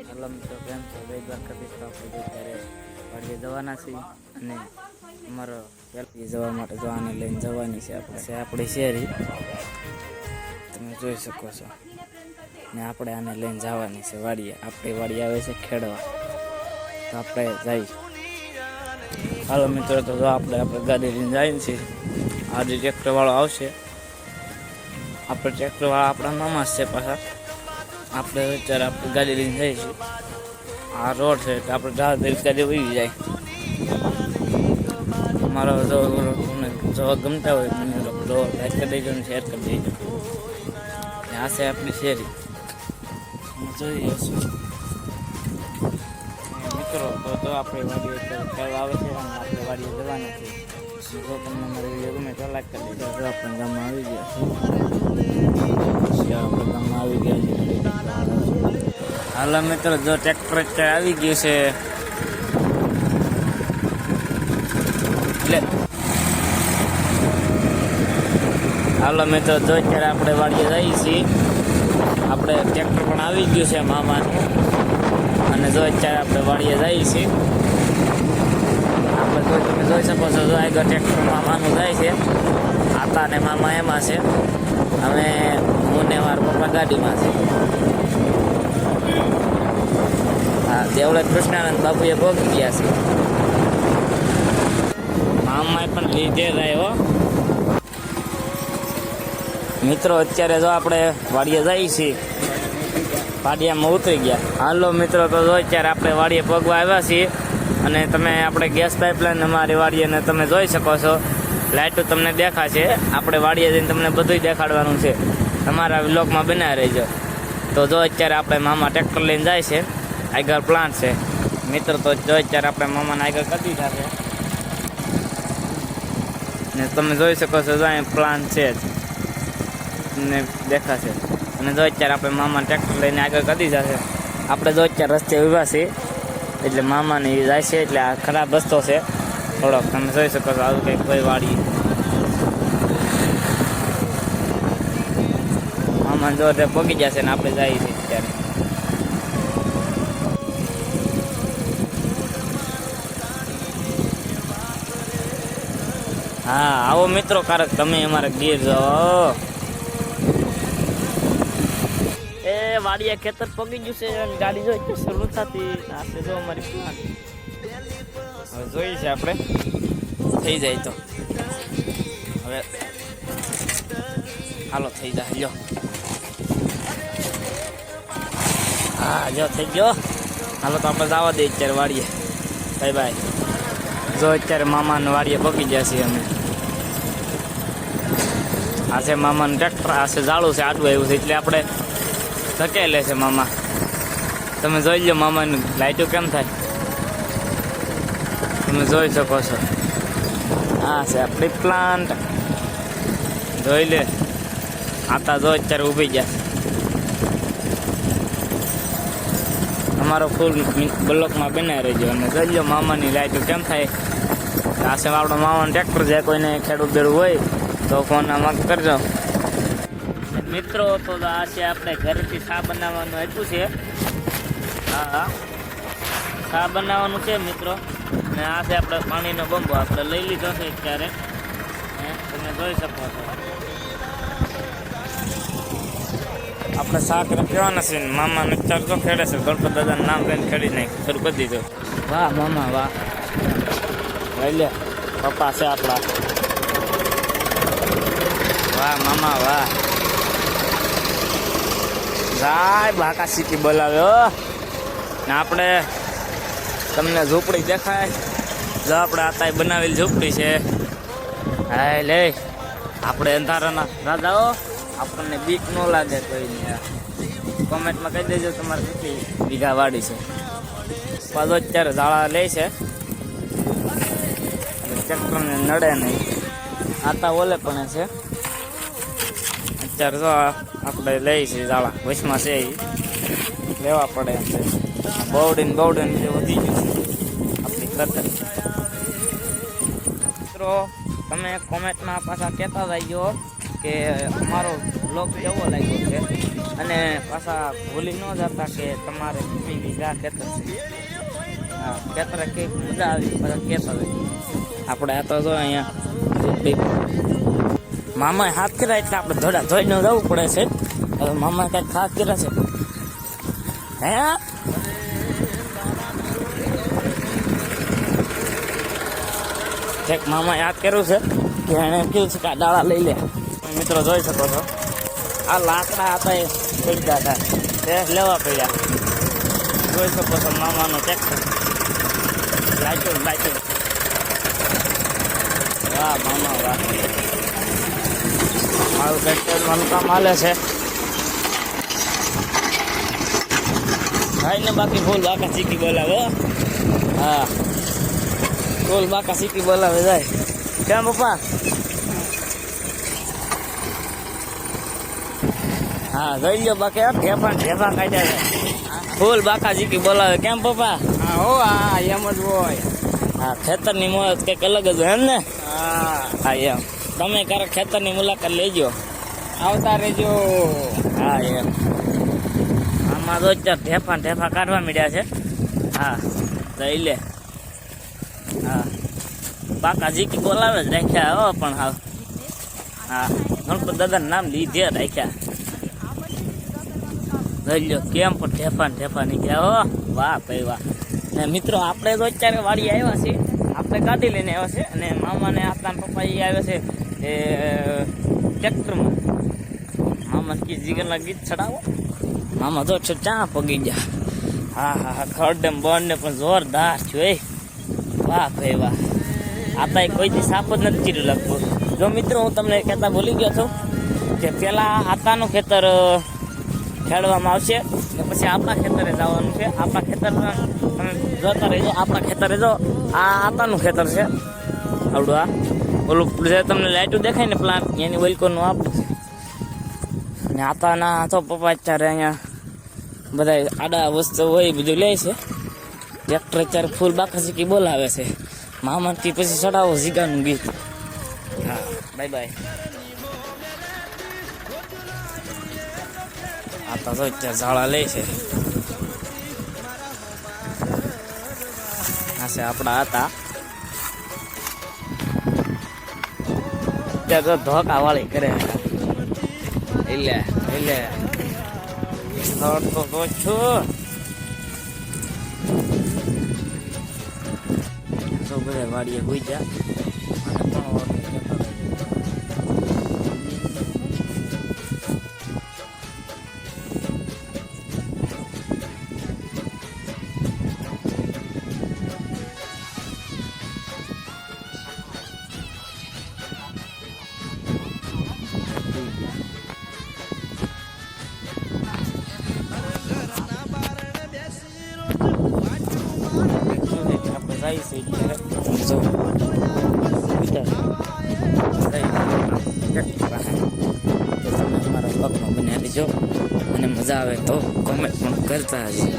Hello મિત્રો, કેમ છો? બે દ્વારકાધીશ. તો આપણે ત્યારે વાડીએ જવાના છીએ અને અમારો પેલી જવા માટે જવાને લઈને જવાની છે આપણી શેરી, તમે જોઈ શકો છો. ને આપણે આને લઈને જવાની છે વાડીએ. આપણી વાડી આવે છે ખેડવા, તો આપણે જઈ. હાલો મિત્રો, તો આપણે ગાડી લઈને જઈએ છીએ. આજે ટ્રેક્ટરવાળો આવશે. આપણે ટ્રેક્ટરવાળા આપણા મામા જ છે પાછા. આપણે અત્યારે આપણે ગાડી લઈને જઈએ છીએ. આ રોડ છે એટલે આપણે ગાડી ઉઈ જાય. મારો તમને જોવા ગમતા હોય તો લાઈક કરી દેજો ને શેર કરી દેજો. આ છે આપણી શેરી, જોઈએ મિત્રો. તો આપણે વાડીએ ખેડવા આવે છે અને આપણે વાડીએ જવાના છે. જો તમને મારી વિડીયો ગમે તો લાઈક કરી દેજો. જો આપણે ગામમાં આવી ગયા છીએ, આપણે ગામમાં આવી ગયા છીએ. હાલો મિત્રો, જો ટ્રેક્ટર આવી ગયું છે એટલે હાલો મિત્રો, જો અત્યારે આપણે વાડીએ જઈએ છીએ. આપણે ટ્રેક્ટર પણ આવી ગયું છે મામાનું, અને જો અત્યારે આપણે વાડીએ જઈએ છીએ. આપણે જો તમે જોઈ શકો છો, જો આગળ ટ્રેક્ટર મામાનું જાય છે. આતા ને મામા એમાં છે, અમે હું ને મારા પપ્પા ગાડીમાં છે. હા, દેવળે કૃષ્ણાનંદ બાપુએ ભોગી ગયા છે. મામાએ પણ લીધે જાય હો મિત્રો. અત્યારે જો આપણે વાડીએ જઈએ છીએ, વાડિયામાં ઉતરી ગયા. હાલો મિત્રો, તો જો અત્યારે આપણે વાડીએ પગવા આવ્યા છીએ. અને તમે આપણે ગેસ પાઇપલાઇન અમારી વાડીએ ને તમે જોઈ શકો છો. લાઇટો તમને દેખાશે. આપણે વાડીએ જઈને તમને બધું દેખાડવાનું છે. તમારા વ્લોગમાં બનાવી રહેજો. તો જો અત્યારે આપણે મામા ટ્રેક્ટર લઈને જાય છે. આગળ પ્લાન્ટ છે મિત્રો. તો જો અત્યારે આપણે મામાને આગળ કરી દીધા છે ને તમે જોઈ શકો છો. જો અહીં પ્લાન્ટ છે તમને દેખાશે. અને જો અત્યારે આપણે મામાને ટ્રેક્ટર લઈને આગળ કરી દીધા છે. આપણે જો અત્યારે રસ્તે ઊભા છીએ એટલે મામાને જાય છે. એટલે આ ખરાબ રસ્તો છે થોડોક, તમે જોઈ શકો છો. આવું કંઈક કોઈ વાડી મામાને જો તે પગી જશે ને આપણે જઈએ છીએ અત્યારે. હા, આવો મિત્રો, કારક તમે અમારે ગીર જાઓ. એ વાડીયા ખેતર પગી ગયું છે અને ગાડી જોઈ શરૂ થતી આશે. જો અમારી પ્લાન્ટ હવે જોઈએ છે આપણે, થઈ જાય તો હવે હાલો થઈ જાય. લ્યો, હા જો થઈ ગયો. હાલો તો આપણે જવા દઈએ અત્યારે વાડીએ. Bye bye. જો અત્યારે મામાને વાડીએ પગી ગયા છીએ અમે. આ છે મામાનું ટ્રેક્ટર. આ છે જાળું છે, આડું આવ્યું છે એટલે આપણે ધકેલે છે મામા. તમે જોઈ લો મામાની લાઈટો કેમ થાય, તમે જોઈ શકો છો. આ છે આપણી પ્લાન્ટ, જોઈ લે. આતા જો અત્યારે ઊભી ગયા. અમારો ફૂલ બ્લોકમાં બનાવી રહેજો. અને જોઈ લો મામાની લાઈટો કેમ થાય. આ છે આપણો મામાનું ટ્રેક્ટર. જે કોઈને ખેડૂત બેડું હોય તો ફોન આમાં કરજો મિત્રો. તો આ છે આપણે ઘરેથી શા બનાવવાનું આપ્યું છે. હા હા, શા બનાવવાનું છે મિત્રો. ને આ છે આપણે પાણીનો બંબો આપણે લઈ લીધો છે અત્યારે. તમે જોઈ શકો છો. આપણે શાક પીવાના છે. મામાને અત્યારે તો ખેડે છે. ગણપત દાદાનું નામ લઈને ખેડી નાખી શરૂ કરી દીધું. વાહ મામા વાહ. લઈ લે, પપ્પા છે આપણા. વાહ મામા વાહ. જાય બાકા સીટી બોલાવ્યો ને. આપણે તમને ઝૂંપડી દેખાય. જો આપણે આતા બનાવેલી ઝૂંપડી છે. હા લે, આપણે અંધારાના રાજાઓ. આપણને બીક ન લાગે કોઈને. કોમેન્ટમાં કહી દેજો તમારે કેટલી વીઘા વાડી છે. પાછો અત્યારે ઝાડા લે છે. ટ્રેક્ટરને નડે નહીં. આતા ઓલે પણ છે. અત્યારે જો આપણે લઈ છીએ ઝાડા વચમાં છે, એ લેવા પડે એમ છે. બવડીને જે વધી ગયું આપણી ખતર. મિત્રો તમે કોમેન્ટમાં પાછા કહેતા જઈજો કે અમારો બ્લોગ કેવો લાગ્યો છે, અને પાછા ભૂલી ન જતા કે તમારે કેટલી વીઘા ખેતર છે. હા, ખેતરે કંઈક મજા આવી બધા કહેતા હોય. આપણે આ તો જો અહીંયા મામાએ હાથ કર્યા એટલે આપણે ધોડા ધોઈને જવું પડે છે. હવે મામાએ કાંઈક હાથ કર્યા છે. હે એક મામા યાદ કર્યું છે કે એને કીધું છે કે આ ડાળા લઈ લે. મિત્રો જોઈ શકો છો આ લાકડા હતા એ પડ્યા હતા તે લેવા પડ્યા. જોઈ શકો છો મામાનો ટ્રેક્ટર લાગ્યું. વાહ મામા વાહ, મારું ટ્રેક્ટરનું કામ હાલે છે. ભાઈ ને બાકી ફૂલ બાકા ચીકી બોલાવે. હા, ફૂલ બાકા ચીકી બોલાવે જાય. કેમ પપ્પા? હા જોઈ લો બાકી ઢેફા કાઢ્યા છે. ફૂલ બાકા ચીકી બોલાવે. કેમ પપ્પા? હા હો, હા એમ જ હોય. હા, ખેતરની મોજ કંઈક અલગ જ હોય એમ ને. હા એમ તમે ક્યારેક ખેતરની મુલાકાત લેજો. આવતા રહેજો. હા એમ આમાં તો અત્યારે ઢેફા કાઢવા મળ્યા છે. હા લઈ લે. હા બાકા જીકી બોલાવે જ રાખ્યા હો. પણ હા ગણપત દાદાનું નામ લીધે રાખ્યા. લઈ લો કેમ પણ ઢેફા નીકળ્યા હો. વાહ ભાઈ વાહ. ને મિત્રો આપણે તો અત્યારે વાડી આવ્યા છીએ. આપણે ગાડી લઈને આવ્યા છે અને મામાને આપણા પપ્પા એ આવ્યા છે એ ટ્રેક્ટરમાં. મામા કી જીગરના ગીત ચડાવો. મામા તો ચા પગી ગયા. હા ખડે બળને પણ જોરદાર છે. વાહ ભાઈ વાહ. આ કોઈ દી સાપ જ નથી ચીડું લાગતું. જો મિત્રો હું તમને કહેતા ભૂલી ગયો છું કે પેલા આતાનું ખેતર ખેડવામાં આવશે ને પછી આપણા ખેતરે જવાનું છે. આપણા ખેતર તમે જોતા રહેજો. આપણા ખેતરે જો આ આતાનું ખેતર છે. આવડું આ ઓલું જે તમને લાઈટું દેખાય ને પ્લાન્ટ એની વલકોનું આપણું છે. ને આતાના તો પપ્પા અત્યારે અહીંયા બધા આડા વસ્તુ હોય બધું લે છે. ટ્રેક્ટર અત્યારે ફૂલ બાકા શીખી બોલાવે છે. મામાથી પછી ચડાવો જીગાનું ગીત. હા બાય બાય. આતા તો અત્યારે ઝાડા લે છે. આ છે આપણા હતા અત્યારે તો ધોકા વાળી કરે. એટલે તો છું તો બધા વાડીએ હોઈ જા. અમારા બ્લોગમાં બન્યા રહેજો અને મજા આવે તો કોમેન્ટ પણ કરતા હશે.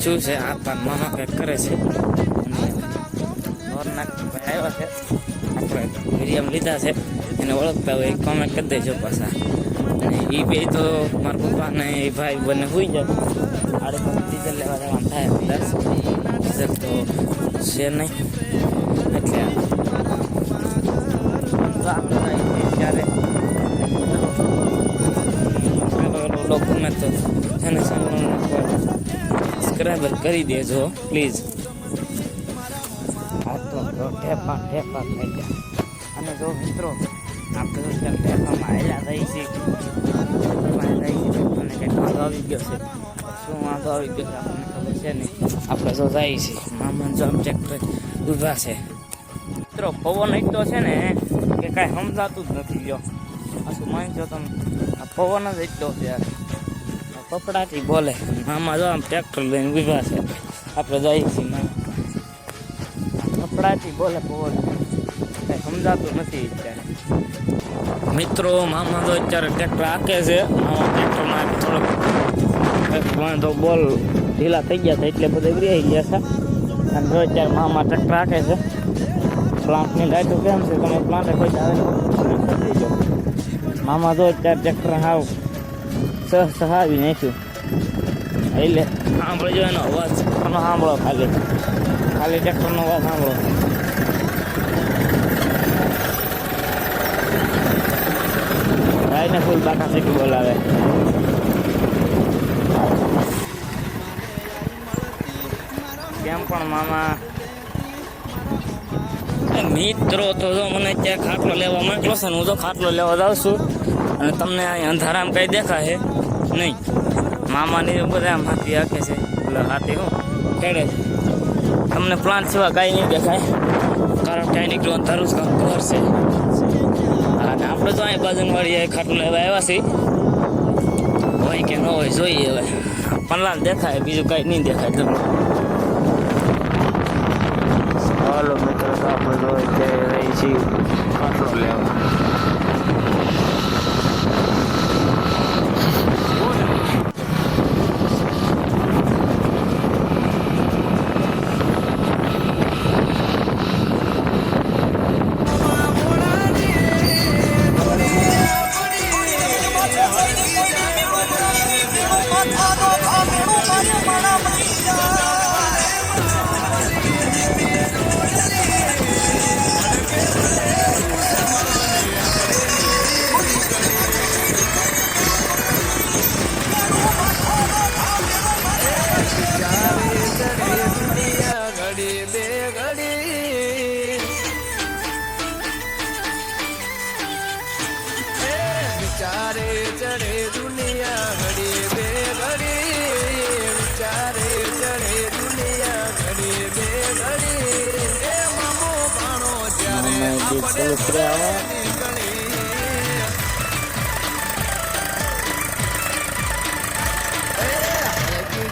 શું છે આ પણ મામા કંઈક કરે છે. આવ્યા છે આપણે વિડીયો લીધા છે એને ઓળખતા હોય કોમેન્ટ કરી દેજો પાછા. અને એ બે તો મારા પપ્પા ને એ ભાઈ બંને હોઈ જાય. આડે ડીઝલ લેવા જવાનું થાય. ડીઝલ તો છે નહીં એટલે ત્યારે ગમે તો એને સબસ્ક્રાઈબર કરી દેજો પ્લીઝ. આ તો ઢેફા થઈ ગયા. અને જો મિત્રો આપણે તો ઢેફામાં આવેલા થઈ છે. અને કંઈક વાંધો આવી ગયો છે. શું વાંધો આવી ગયો છે આપણને ખબર છે નહીં. આપણે જો જાય છે મામા જો આમ ટ્રેક્ટર ઊભા છે. મિત્રો પવન એટલો છે ને કે કાંઈ સમજાતું જ નથી. જો આ શું માનજો તમે, આ પવન જ એટલો છે. કપડાથી બોલે. મામા જો આમ ટ્રેક્ટર લઈને ઊભા છે. આપણે જઈએ છીએ મામા કપડાથી બોલે. પવન કાંઈ સમજાતું નથી અત્યારે. મિત્રો મામા તો અત્યારે ટ્રેક્ટર હાંકે છે. મામા ટ્રેક્ટરમાં થોડોક વાંધો બોલ ઢીલા થઈ ગયા હતા એટલે બધા રહી ગયા હતા. અને જો અત્યારે મામા ટ્રેક્ટર હાંકે છે. પ્લાન્ટની લાઈટો કેમ છે તમે પ્લાન્ટ કોઈ આવે દેજો. મામા જો અત્યારે ટ્રેક્ટર હાવ સહાવી નાખ્યું એટલે સાંભળજો એનો અવાજ સાંભળો ખાલી ટ્રેક્ટરનો અવાજ સાંભળો. ભાઈને ફૂલ બાકા શીખી બોલાવે. કેમ પણ મામા મિત્રો તો જો મને ત્યાં ખાટલો લેવા માંગલો છે ને હું તો ખાટલો લેવા જાઉં છું અને તમને અહીં અંધારામાં કંઈ દેખાશે નહીં. મામાની બધા આમ હાથી હાકે છે એટલે હાથી હું ખેડે છે. તમને પ્લાન્ટ સિવાય કાંઈ નહીં દેખાય કારણ કે નીકળ્યું અંધારું જ ઘર છે. અને આપણે તો અહીં બાજુવાળી ખાટલો લેવા આવ્યા છીએ હોય કે ન હોય જોઈએ. હવે પલ્લાને દેખાય બીજું કાંઈ નહીં દેખાય તમને. હાલો મિત્રો તો આપણે જોઈ કે રહી છીએ ખાટલો લેવા. ચડે દુનિયા ઘડી બે ઘડી વિચારે ચડે દુનિયા ઘડી બે ઘડી એ મામો પાણો ત્યારે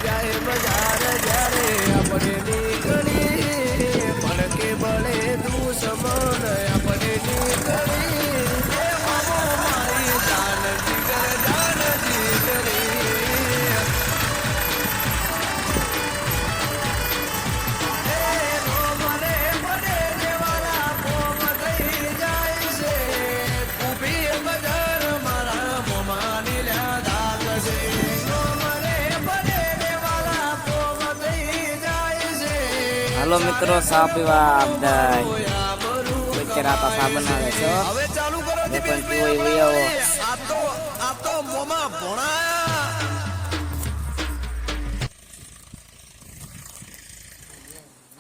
જાય બજાર જ્યારે આપણે નીકળી પડકે બળે દુશ્મન આપણે નીકળી હાલો મિત્રો ચા પીવા બધા અત્યારે આપા ચા બનાવે છે. જે પણ પીવો એ વહી આવો.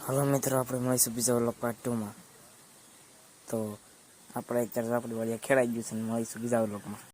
હાલો મિત્રો આપણે મળીશું બીજા વ્લોગ પાર્ટ 2 માં. તો આપણે અત્યારે આપણી વાળી ખેડાઈ ગયું છે ને મળીશું બીજા વ્લોગમાં.